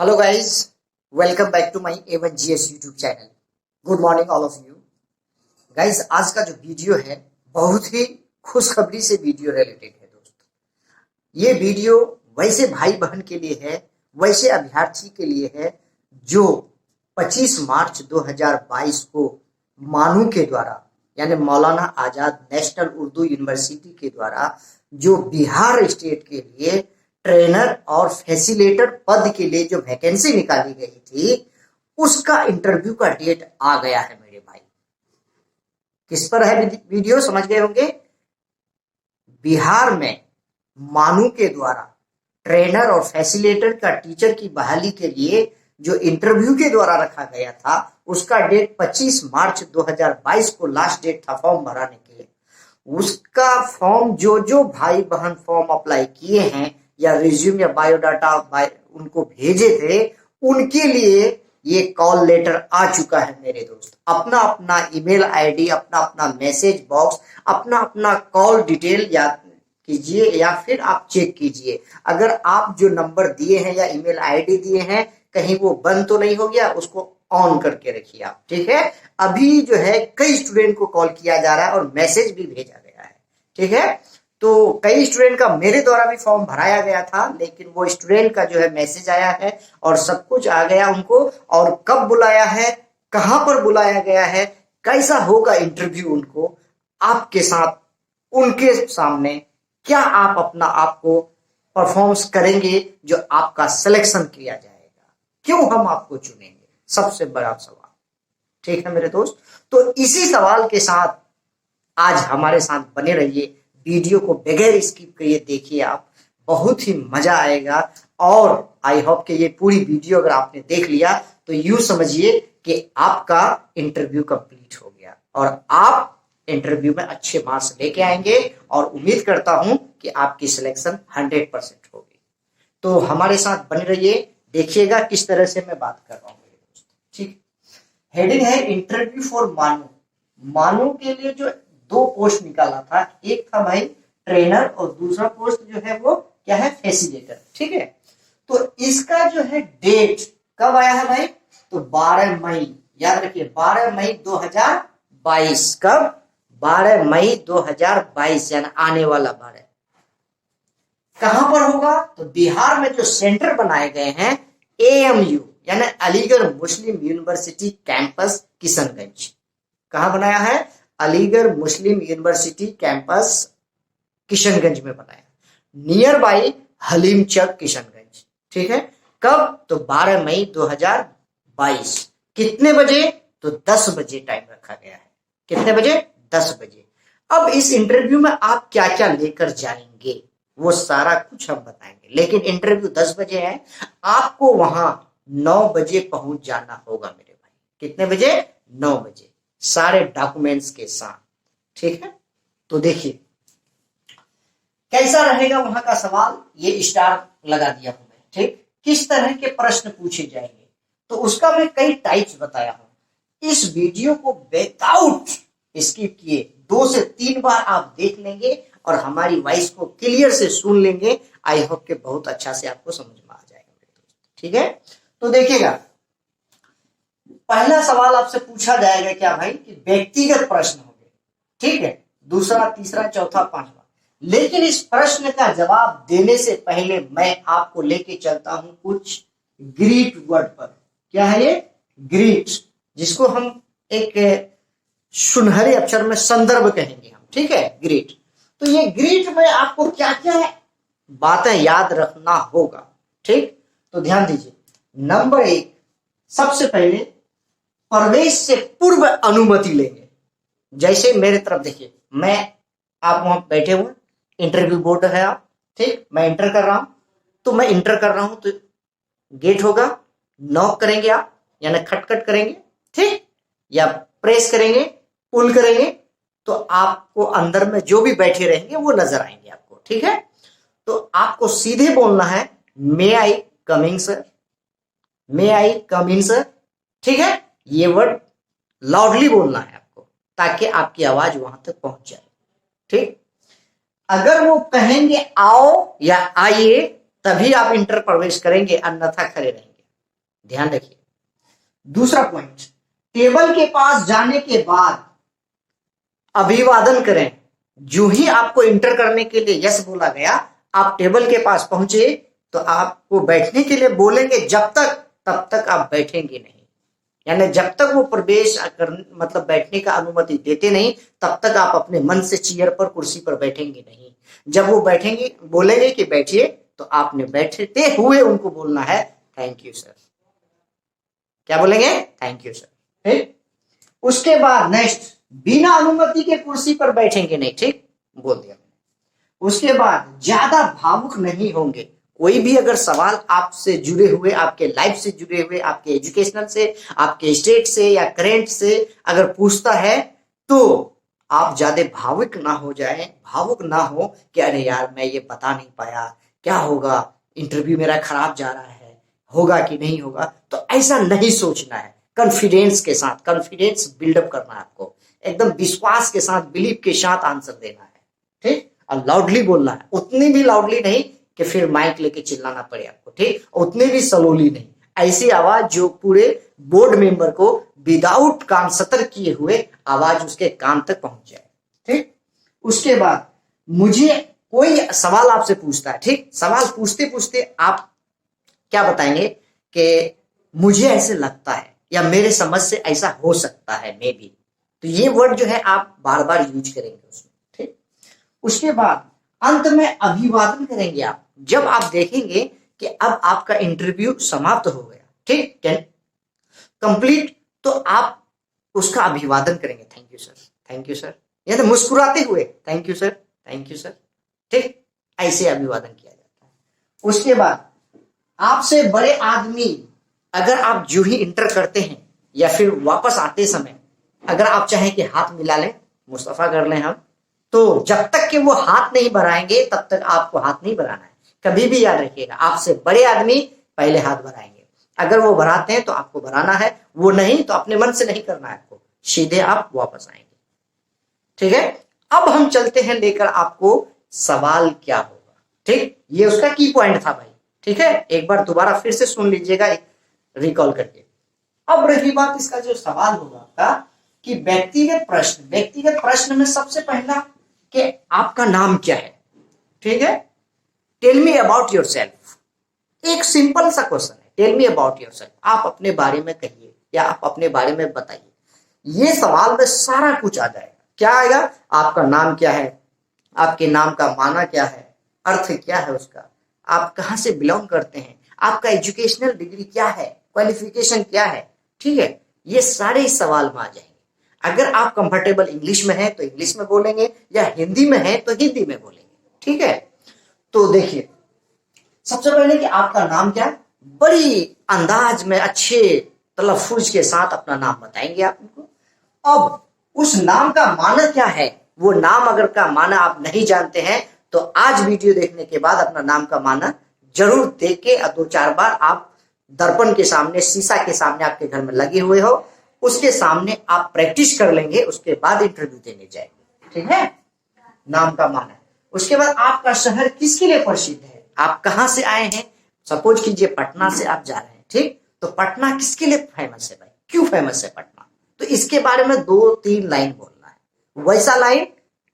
Hello guys, welcome back to my A1GS YouTube channel. Good morning all of you. Guys, आज का जो video है बहुत ही खुशखबरी से वीडियो रिलेटेड है दोस्तों। ये वीडियो वैसे भाई बहन के लिए है, वैसे अभ्यर्थी के लिए है जो 25 मार्च 2022 को मानू के द्वारा यानी मौलाना आजाद नेशनल उर्दू यूनिवर्सिटी के द्वारा जो बिहार स्टेट के लिए ट्रेनर और फैसिलिटेटर पद के लिए जो वैकेंसी निकाली गई थी उसका इंटरव्यू का डेट आ गया है मेरे भाई। किस पर है वीडियो समझ गए होंगे। बिहार में मानू के द्वारा ट्रेनर और फैसिलिटेटर का टीचर की बहाली के लिए जो इंटरव्यू के द्वारा रखा गया था उसका डेट 25 मार्च 2022 को लास्ट डेट था फॉर्म भराने के लिए। उसका फॉर्म जो भाई बहन फॉर्म अप्लाई किए हैं या रिज्यूम या बायोडाटा उनको भेजे थे उनके लिए ये कॉल लेटर आ चुका है मेरे दोस्त। अपना अपना ईमेल आईडी, अपना अपना मैसेज बॉक्स, अपना अपना कॉल डिटेल याद कीजिए या फिर आप चेक कीजिए। अगर आप जो नंबर दिए हैं या ईमेल आईडी दिए हैं कहीं वो बंद तो नहीं हो गया, उसको ऑन करके रखिए आप, ठीक है। अभी जो है कई स्टूडेंट को कॉल किया जा रहा है और मैसेज भी भेजा गया है, ठीक है। तो कई स्टूडेंट का मेरे द्वारा भी फॉर्म भराया गया था, लेकिन वो स्टूडेंट का जो है मैसेज आया है और सब कुछ आ गया उनको, और कब बुलाया है, कहां पर बुलाया गया है, कैसा होगा इंटरव्यू उनको, आपके साथ उनके सामने क्या आप अपना आपको परफॉर्मेंस करेंगे जो आपका सिलेक्शन किया जाएगा, क्यों हम आपको चुनेंगे, सबसे बड़ा सवाल, ठीक है मेरे दोस्त। तो इसी सवाल के साथ आज हमारे साथ बने रहिए, वीडियो को बगैर स्किप करिए, देखिए आप, बहुत ही मजा आएगा। और आई होप कि ये पूरी वीडियो अगर आपने देख लिया तो यूं समझिए कि आपका इंटरव्यू कंप्लीट हो गया और आप इंटरव्यू में अच्छे मार्क्स लेके आएंगे और उम्मीद करता हूं कि आपकी सिलेक्शन 100% होगी। तो हमारे साथ बने रहिए, देखिएगा किस तरह से मैं बात कर रहा हूँ मेरे दोस्त, ठीक। हेडिंग है इंटरव्यू फॉर मानू। मानू के लिए जो 2 पोस्ट निकाला था, एक था भाई ट्रेनर और दूसरा पोस्ट जो है वो क्या है, फैसिलिटेटर, ठीक है। तो इसका जो है डेट कब आया है भाई, तो 12 मई, याद रखिए 12 मई 2022। कब, 12 मई 2022 यानी आने वाला 12। कहां पर होगा, तो बिहार में जो सेंटर बनाए गए हैं AMU यानी अलीगढ़ मुस्लिम यूनिवर्सिटी कैंपस किशनगंज। कहां बनाया है, अलीगढ़ मुस्लिम यूनिवर्सिटी कैंपस किशनगंज में बनाया, नियर बाई हलीम चक किशनगंज, ठीक है। कब, तो 12 मई 2022। कितने बजे, तो 10 बजे टाइम रखा गया है। कितने बजे, 10 बजे। अब इस इंटरव्यू में आप क्या क्या लेकर जाएंगे वो सारा कुछ हम बताएंगे, लेकिन इंटरव्यू 10 बजे है, आपको वहां 9 बजे पहुंच जाना होगा मेरे भाई। कितने बजे, 9 बजे, सारे डॉक्यूमेंट्स के साथ, ठीक है। तो देखिए कैसा रहेगा वहां का सवाल, ये स्टार लगा दिया हूं मैं, ठीक। किस तरह के प्रश्न पूछे जाएंगे तो उसका मैं कई टाइप्स बताया हूं। इस वीडियो को विदाउट स्किप किए 2 से 3 बार आप देख लेंगे और हमारी वॉइस को क्लियर से सुन लेंगे। आई होप के बहुत अच्छा से आपको समझ में आ जाएगा मेरे दोस्त, ठीक है। तो देखिएगा पहला सवाल आपसे पूछा जाएगा क्या भाई, कि व्यक्तिगत प्रश्न होंगे, ठीक है, दूसरा, तीसरा, चौथा, पांचवा। लेकिन इस प्रश्न का जवाब देने से पहले मैं आपको लेके चलता हूं कुछ ग्रीट वर्ड पर। क्या है ये, ग्रीट, जिसको हम एक सुनहरे अक्षर में संदर्भ कहेंगे हम, ठीक है, ग्रीट। तो ये ग्रीट में आपको क्या क्या बातें याद रखना होगा, ठीक। तो ध्यान दीजिए, नंबर 1, सबसे पहले प्रवेश से पूर्व अनुमति लेंगे। जैसे मेरे तरफ देखिए, मैं, आप वहां बैठे हुए, इंटरव्यू बोर्ड है आप, ठीक, मैं इंटर कर रहा हूं, तो मैं इंटर कर रहा हूं तो गेट होगा, नॉक करेंगे आप यानी खटखट करेंगे, ठीक, या प्रेस करेंगे, पुल करेंगे, तो आपको अंदर में जो भी बैठे रहेंगे वो नजर आएंगे आपको, ठीक है। तो आपको सीधे बोलना है may I coming sir, may I come in sir, ठीक है। ये वर्ड लाउडली बोलना है आपको ताकि आपकी आवाज वहां तक पहुंच जाए, ठीक। अगर वो कहेंगे आओ या आइए तभी आप इंटर प्रवेश करेंगे, अन्यथा खड़े रहेंगे, ध्यान रखिए। दूसरा पॉइंट, टेबल के पास जाने के बाद अभिवादन करें। जो ही आपको इंटर करने के लिए यस बोला गया, आप टेबल के पास पहुंचे तो आपको बैठने के लिए बोलेंगे, जब तक तब तक आप बैठेंगे नहीं। यानी जब तक वो प्रवेश मतलब बैठने का अनुमति देते नहीं, तब तक आप अपने मन से चेयर पर, कुर्सी पर बैठेंगे नहीं। जब वो बैठेंगे, बोलेंगे कि बैठिए, तो आपने बैठते हुए उनको बोलना है थैंक यू सर। क्या बोलेंगे? Thank you sir. ठीक। उसके बाद नेक्स्ट, बिना अनुमति के कुर्सी पर बैठेंगे नहीं। ठीक, बोल दिया मैंने। उसके बाद ज्यादा भावुक नहीं होंगे। कोई भी अगर सवाल आपसे जुड़े हुए, आपके लाइफ से जुड़े हुए, आपके एजुकेशनल से, आपके स्टेट से या करेंट से अगर पूछता है, तो आप ज्यादा भावुक ना हो जाएं, भावुक ना हो कि अरे यार मैं ये बता नहीं पाया, क्या होगा, इंटरव्यू मेरा खराब जा रहा है, होगा कि नहीं होगा। तो ऐसा नहीं सोचना है। कॉन्फिडेंस के साथ, कॉन्फिडेंस बिल्डअप करना है आपको, एकदम विश्वास के साथ, बिलीव के साथ आंसर देना है। ठीक, और लाउडली बोलना है। उतनी भी लाउडली नहीं कि फिर माइक लेके चिल्लाना पड़े आपको। ठीक, उतनी भी स्लोली नहीं। ऐसी आवाज जो पूरे बोर्ड मेंबर को विदाउट कान सतर्क किए हुए आवाज उसके कान तक पहुंच जाए। ठीक, उसके बाद मुझे कोई सवाल आपसे पूछता है। ठीक, सवाल पूछते पूछते आप क्या बताएंगे कि मुझे ऐसे लगता है या मेरे समझ से ऐसा हो सकता है, मे बी। तो ये वर्ड जो है आप बार बार यूज करेंगे उसमें। ठीक, उसके बाद अंत में अभिवादन करेंगे आप, जब आप देखेंगे कि अब आपका इंटरव्यू समाप्त हो गया, ठीक, कंप्लीट, तो आप उसका अभिवादन करेंगे। Thank you sir, thank you sir, या तो मुस्कुराते हुए thank you sir, thank you sir. ठीक, ऐसे अभिवादन किया जाता है। उसके बाद आपसे बड़े आदमी अगर आप जो ही इंटर करते हैं या फिर वापस आते समय अगर आप चाहें कि हाथ मिला लें, मुस्तफा कर लें हम, तो जब तक कि वो हाथ नहीं बढ़ाएंगे तब तक आपको हाथ नहीं बढ़ाना है। कभी भी याद रखिएगा, आपसे बड़े आदमी पहले हाथ बढ़ाएंगे। अगर वो बढ़ाते हैं तो आपको बढ़ाना है, वो नहीं तो अपने मन से नहीं करना है आपको, सीधे आप वापस आएंगे। ठीक है, अब हम चलते हैं लेकर आपको सवाल क्या होगा। ठीक, ये उसका की पॉइंट था भाई। ठीक है, एक बार दोबारा फिर से सुन लीजिएगा रिकॉल करके। अब रही बात इसका जो सवाल होगा आपका कि व्यक्तिगत प्रश्न। व्यक्तिगत प्रश्न में सबसे पहला कि आपका नाम क्या है। ठीक है, टेल मी अबाउट योरसेल्फ। एक सिंपल सा क्वेश्चन है, टेल मी अबाउट योरसेल्फ। आप अपने बारे में कहिए या आप अपने बारे में बताइए। ये सवाल में सारा कुछ आ जाएगा। क्या आएगा? आपका नाम क्या है, आपके नाम का माना क्या है, अर्थ क्या है उसका, आप कहां से बिलोंग करते हैं, आपका एजुकेशनल डिग्री क्या है, क्वालिफिकेशन क्या है। ठीक है, ये सारे इस सवाल में आ जाएंगे। अगर आप कंफर्टेबल इंग्लिश में हैं तो इंग्लिश में बोलेंगे, या हिंदी में हैं तो हिंदी में बोलेंगे। ठीक है, तो देखिए सबसे पहले कि आपका नाम क्या है, बड़ी अंदाज में अच्छे तलफ्फुज के साथ अपना नाम बताएंगे आप उनको। अब उस नाम का माना क्या है, वो नाम अगर का माना आप नहीं जानते हैं तो आज वीडियो देखने के बाद अपना नाम का माना जरूर देख के 2-4 बार आप दर्पण के सामने, शीशा के सामने आपके घर में लगे हुए हो, उसके सामने आप प्रैक्टिस कर लेंगे, उसके बाद इंटरव्यू देने जाएंगे। ठीक है, नाम का माना। उसके बाद आपका शहर किसके लिए प्रसिद्ध है, आप कहां से आए हैं। सपोज कीजिए पटना से आप जा रहे हैं। ठीक, तो पटना किसके लिए फेमस है भाई, क्यों फेमस है पटना, तो इसके बारे में 2-3 लाइन बोलना है। वैसा लाइन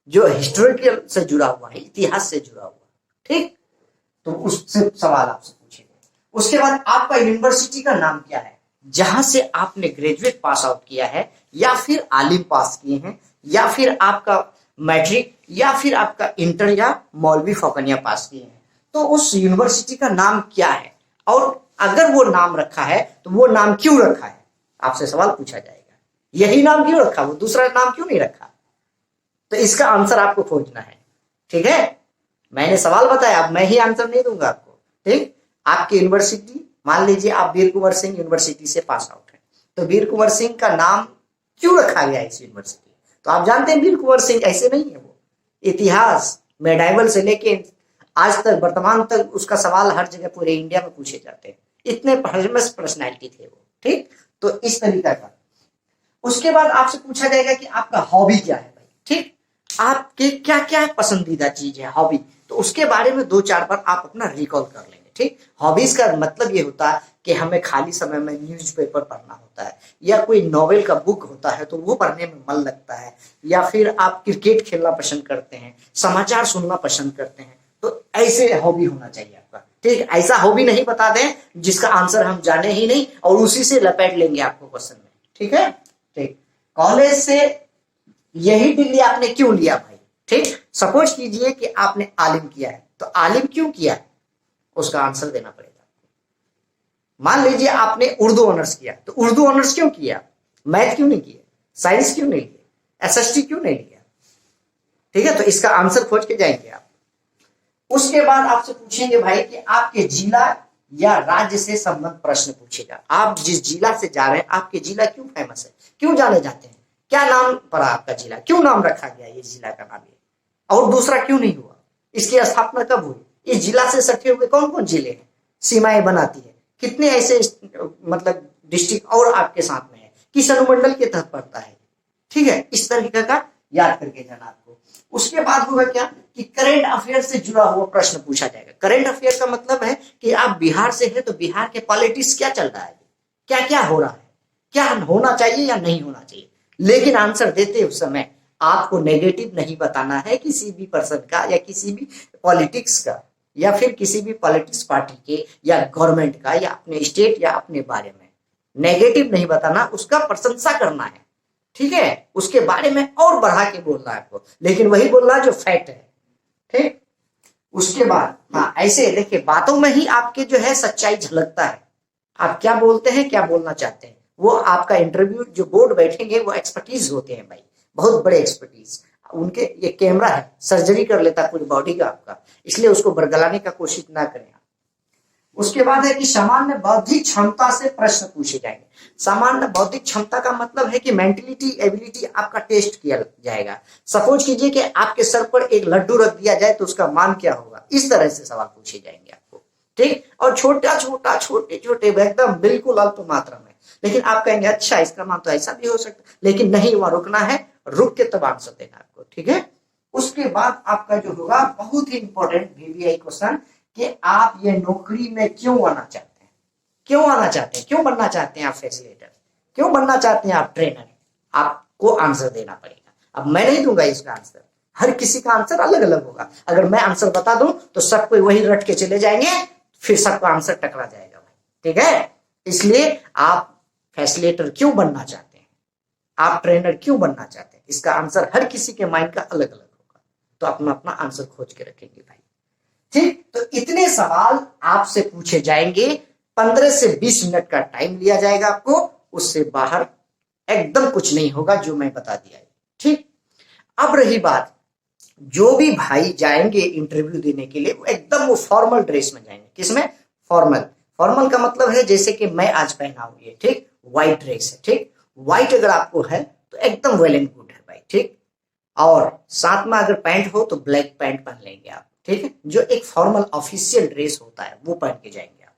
जो हिस्टोरिकल से जुड़ा हुआ है, इतिहास से जुड़ा हुआ। ठीक, तो उससे सवाल आपसे पूछेंगे। उसके बाद आपका यूनिवर्सिटी का नाम क्या है, जहां से आपने ग्रेजुएट पास आउट किया है, या फिर आलिम पास किए हैं, या फिर आपका मैट्रिक, या फिर आपका इंटर या मौलवी फौकनिया पास किए हैं, तो उस यूनिवर्सिटी का नाम क्या है, और अगर वो नाम रखा है तो वो नाम क्यों रखा है, आपसे सवाल पूछा जाएगा। यही नाम क्यों रखा, वो दूसरा नाम क्यों नहीं रखा, तो इसका आंसर आपको खोजना है। ठीक है, मैंने सवाल बताया, अब मैं ही आंसर नहीं दूंगा आपको। ठीक, आपकी यूनिवर्सिटी, मान लीजिए आप वीर कुंवर सिंह यूनिवर्सिटी से पास आउट है, तो वीर कुंवर सिंह का नाम क्यों रखा गया इस यूनिवर्सिटी, तो आप जानते हैं वीर कुंवर सिंह ऐसे नहीं है, वो इतिहास मेडाइवल से लेके आज तक, वर्तमान तक उसका सवाल हर जगह पूरे इंडिया में पूछे जाते हैं, इतने फेमस पर्सनैलिटी थे वो। ठीक, तो इस तरीका का। उसके बाद आपसे पूछा जाएगा कि आपका हॉबी क्या है भाई। ठीक, आपके क्या क्या पसंदीदा चीज है, हॉबी, तो उसके बारे में 2-4 बार आप अपना रिकॉल कर लेंगे। ठीक। हॉबीज का मतलब ये होता है कि हमें खाली समय में न्यूज़पेपर पढ़ना होता है, या कोई नॉवेल का बुक होता है तो वो पढ़ने में मन लगता है, या फिर आप क्रिकेट खेलना पसंद करते हैं, समाचार सुनना पसंद करते हैं, तो ऐसे हॉबी होना चाहिए आपका, ठीक। ऐसा हॉबी नहीं बता दें जिसका आंसर हम जाने ही नहीं और उसी से लपेट लेंगे आपको क्वेश्चन में, ठीक है। ठीक, कॉलेज से यही डिग्री आपने क्यों लिया भाई, ठीक। सपोज कीजिए कि आपने आलिम किया है, तो आलिम क्यों किया है उसका आंसर देना पड़ेगा। मान लीजिए आपने उर्दू ऑनर्स किया, तो उर्दू ऑनर्स क्यों किया, मैथ क्यों नहीं किया, साइंस क्यों नहीं लिया, एसएसटी क्यों नहीं लिया, ठीक है। तो इसका आंसर खोज के जाएंगे आप। उसके बाद आपसे पूछेंगे भाई कि आपके जिला या राज्य से संबंध प्रश्न पूछेगा। आप जिस जिला से जा रहे हैं, आपके जिला क्यों फेमस है, क्यों जाने जाते हैं, क्या नाम पड़ा आपका जिला, क्यों नाम रखा गया ये जिला का नाम, ये और दूसरा क्यों नहीं हुआ, इसकी स्थापना कब हुई, इस जिला से सटे हुए कौन कौन जिले हैं, सीमाएं बनाती है, कितने ऐसे मतलब डिस्ट्रिक्ट और आपके साथ में है, किस अनुमंडल के तहत पड़ता है, ठीक है। इस तरीके का याद करके जाना आपको। उसके बाद होगा क्या कि करंट अफेयर से जुड़ा हुआ प्रश्न पूछा जाएगा। करंट अफेयर का मतलब है कि आप बिहार से हैं तो बिहार के पॉलिटिक्स क्या चल रहा है, क्या क्या हो रहा है, क्या होना चाहिए या नहीं होना चाहिए। लेकिन आंसर देते उस समय आपको नेगेटिव नहीं बताना है किसी भी पर्सन का या किसी भी पॉलिटिक्स का या फिर किसी भी पॉलिटिक्स पार्टी के या गवर्नमेंट का या अपने स्टेट या अपने बारे में नेगेटिव नहीं बताना, उसका प्रशंसा करना है, ठीक है। उसके बारे में और बढ़ा के बोलना है आपको, लेकिन वही बोलना जो फैक्ट है, ठीक। उसके बाद हाँ, ऐसे देखिए बातों में ही आपके जो है सच्चाई झलकता है, आप क्या बोलते हैं क्या बोलना चाहते हैं। वो आपका इंटरव्यू जो बोर्ड बैठेंगे वो एक्सपर्टीज होते हैं भाई, बहुत बड़े एक्सपर्टीज, उनके ये कैमरा है, सर्जरी कर लेता है पूरी बॉडी का आपका, इसलिए उसको बरगलाने का कोशिश ना करें। उसके बाद है कि सामान्य बौद्धिक क्षमता से प्रश्न पूछे जाएंगे। सामान्य बौद्धिक क्षमता का मतलब है कि मेंटलिटी एबिलिटी आपका टेस्ट किया जाएगा। सपोज कीजिए कि आपके सर पर एक लड्डू रख दिया जाए तो उसका मान क्या होगा, इस तरह से सवाल पूछे जाएंगे आपको, ठीक। और छोटा छोटा छोटे छोटे एकदम बिल्कुल अल्प मात्रा में, लेकिन आप कहेंगे अच्छा इसका मान तो ऐसा भी हो सकता, लेकिन नहीं, वहां रुकना है, रुक के तब आंसर देना आपको, ठीक है। उसके बाद आपका जो होगा बहुत ही इंपॉर्टेंट वीवीआई क्वेश्चन कि आप ये नौकरी में क्यों आना चाहते हैं, क्यों आना चाहते हैं, क्यों बनना चाहते हैं आप फैसिलिटेटर, क्यों बनना चाहते हैं आप ट्रेनर, आपको आंसर देना पड़ेगा। अब मैं नहीं दूंगा इसका आंसर, हर किसी का आंसर अलग अलग होगा। अगर मैं आंसर बता दूं तो सब कोई वही रट के चले जाएंगे, फिर सबका आंसर टकरा जाएगा भाई, ठीक है। इसलिए आप फैसिलिटेटर क्यों बनना चाहते हैं, आप ट्रेनर क्यों बनना चाहते हैं, इसका आंसर हर किसी के माइंड का अलग अलग होगा, तो अपना अपना आंसर खोज के रखेंगे भाई, ठीक। तो इतने सवाल आपसे पूछे जाएंगे, 15 से 20 मिनट का टाइम लिया जाएगा आपको, उससे बाहर एकदम कुछ नहीं होगा जो मैं बता दिया है, ठीक। अब रही बात, जो भी भाई जाएंगे इंटरव्यू देने के लिए वो एकदम वो फॉर्मल ड्रेस में जाएंगे। किसमें, फॉर्मल। फॉर्मल का मतलब है जैसे कि मैं आज पहना हूं ये, ठीक, व्हाइट ड्रेस है, ठीक। व्हाइट अगर आपको है तो एकदम वेल एंड गुड है भाई, ठीक। और साथ में अगर पैंट हो तो ब्लैक पैंट पहन लेंगे आप, ठीक है। जो एक फॉर्मल ऑफिशियल ड्रेस होता है वो पहन के जाएंगे आप।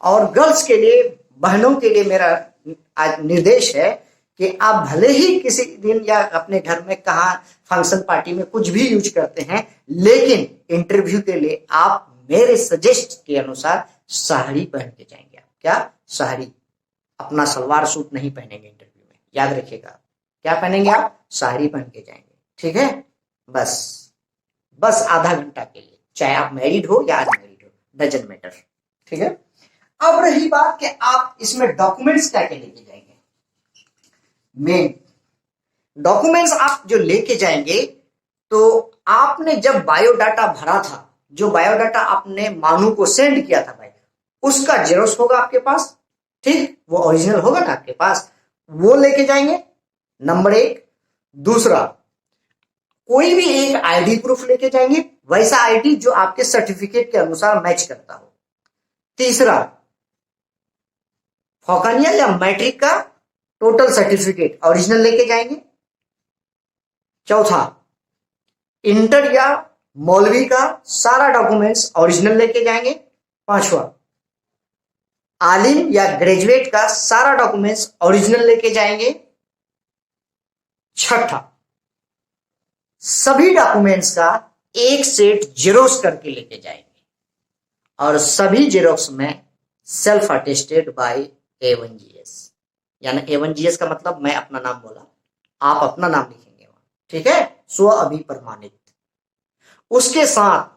और गर्ल्स के लिए, बहनों के लिए मेरा आज निर्देश है कि आप भले ही किसी दिन या अपने घर में कहा फंक्शन पार्टी में कुछ भी यूज करते हैं, लेकिन इंटरव्यू के लिए आप मेरे सजेस्ट के अनुसार साड़ी पहन के जाएंगे आप। क्या, साड़ी, अपना सलवार सूट नहीं पहनेंगे इंटरव्यू में, याद रखिएगा। क्या पहनेंगे आप, साड़ी पहन के जाएंगे, ठीक है। बस आधा घंटा के लिए, चाहे आप मैरिड हो या अनमैरिड हो, डजंट मैटर, ठीक है। अब रही बात कि आप इसमें डॉक्यूमेंट्स क्या क्या लेके जाएंगे। मेन डॉक्यूमेंट्स आप जो लेके जाएंगे, तो आपने जब बायोडाटा भरा था, जो बायोडाटा आपने मानू को सेंड किया था भाई, उसका जेरोक्स होगा आपके पास, ठीक, वो ओरिजिनल होगा ना आपके पास, वो लेके जाएंगे, नंबर 1। दूसरा, कोई भी एक आईडी प्रूफ लेके जाएंगे, वैसा आईडी जो आपके सर्टिफिकेट के अनुसार मैच करता हो। तीसरा, फौकानिया या मैट्रिक का टोटल सर्टिफिकेट ओरिजिनल लेके जाएंगे। चौथा, इंटर या मौलवी का सारा डॉक्यूमेंट्स ओरिजिनल लेके जाएंगे। पांचवा, आलिम या ग्रेजुएट का सारा डॉक्यूमेंट्स ओरिजिनल लेके जाएंगे। छठा, सभी डॉक्यूमेंट्स का एक सेट जेरोक्स करके लेके जाएंगे। और सभी जेरोक्स में सेल्फ अटेस्टेड बाय A1GS। यानी A1GS का मतलब मैं अपना नाम बोला, आप अपना नाम लिखेंगे वहां, ठीक है, स्व अभिप्रमाणित। उसके साथ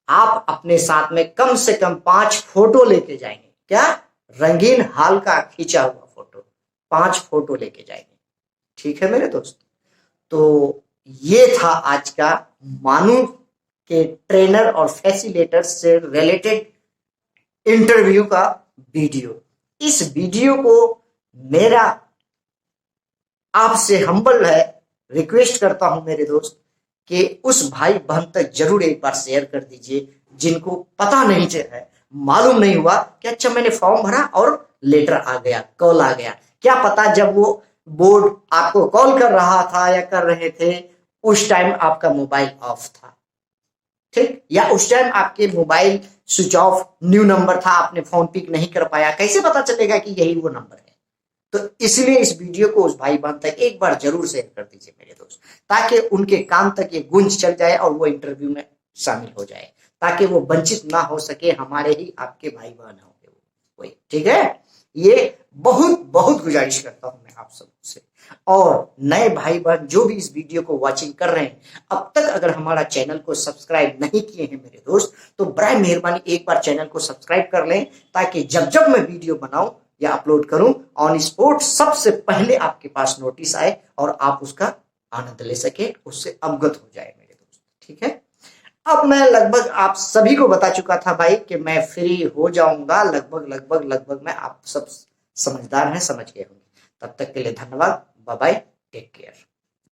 आप अपने साथ में कम से कम 5 फोटो लेके जाएंगे। क्या? रंगीन हाल का खींचा हुआ फोटो, 5 फोटो लेके जाएंगे, ठीक है मेरे दोस्त। तो ये था आज का मानू के ट्रेनर और फैसिलिटेटर से रिलेटेड इंटरव्यू का वीडियो। इस वीडियो को मेरा आपसे हम्बल है, रिक्वेस्ट करता हूं मेरे दोस्त कि उस भाई बहन तक जरूर एक बार शेयर कर दीजिए जिनको पता नहीं है, मालूम नहीं हुआ कि अच्छा मैंने फॉर्म भरा और लेटर आ गया, कॉल आ गया। क्या पता जब वो बोर्ड आपको कॉल कर रहा था या कर रहे थे उस टाइम आपका मोबाइल ऑफ था, ठीक, या उस टाइम आपके mobile switch off, new number था, आपने फोन पिक नहीं कर पाया, कैसे पता चलेगा कि यही वो नंबर है। तो इसलिए इस वीडियो को उस भाई बहन तक एक बार जरूर शेयर कर दीजिए मेरे दोस्त, ताकि उनके कान तक ये गूंज चल जाए और वो इंटरव्यू में शामिल हो जाए, ताकि वो वंचित ना हो सके, हमारे ही आपके भाई बहन होंगे वो, ठीक है। ये बहुत बहुत गुजारिश करता हूं मैं आप सबसे। और नए भाई बहन जो भी इस वीडियो को वॉचिंग कर रहे हैं, अब तक अगर हमारा चैनल को सब्सक्राइब नहीं किए हैं मेरे दोस्त, तो बराए मेहरबानी एक बार चैनल को सब्सक्राइब कर लें, ताकि जब जब मैं वीडियो बनाऊं या अपलोड करूं ऑन स्पॉट सबसे पहले आपके पास नोटिस आए और आप उसका आनंद ले सके, उससे अवगत हो जाए मेरे दोस्त, ठीक है। अब मैं लगभग आप सभी को बता चुका था भाई कि मैं फ्री हो जाऊंगा लगभग मैं, आप सब समझदार हैं, समझ गए होंगे। तब तक के लिए धन्यवाद, बाय बाय, टेक केयर।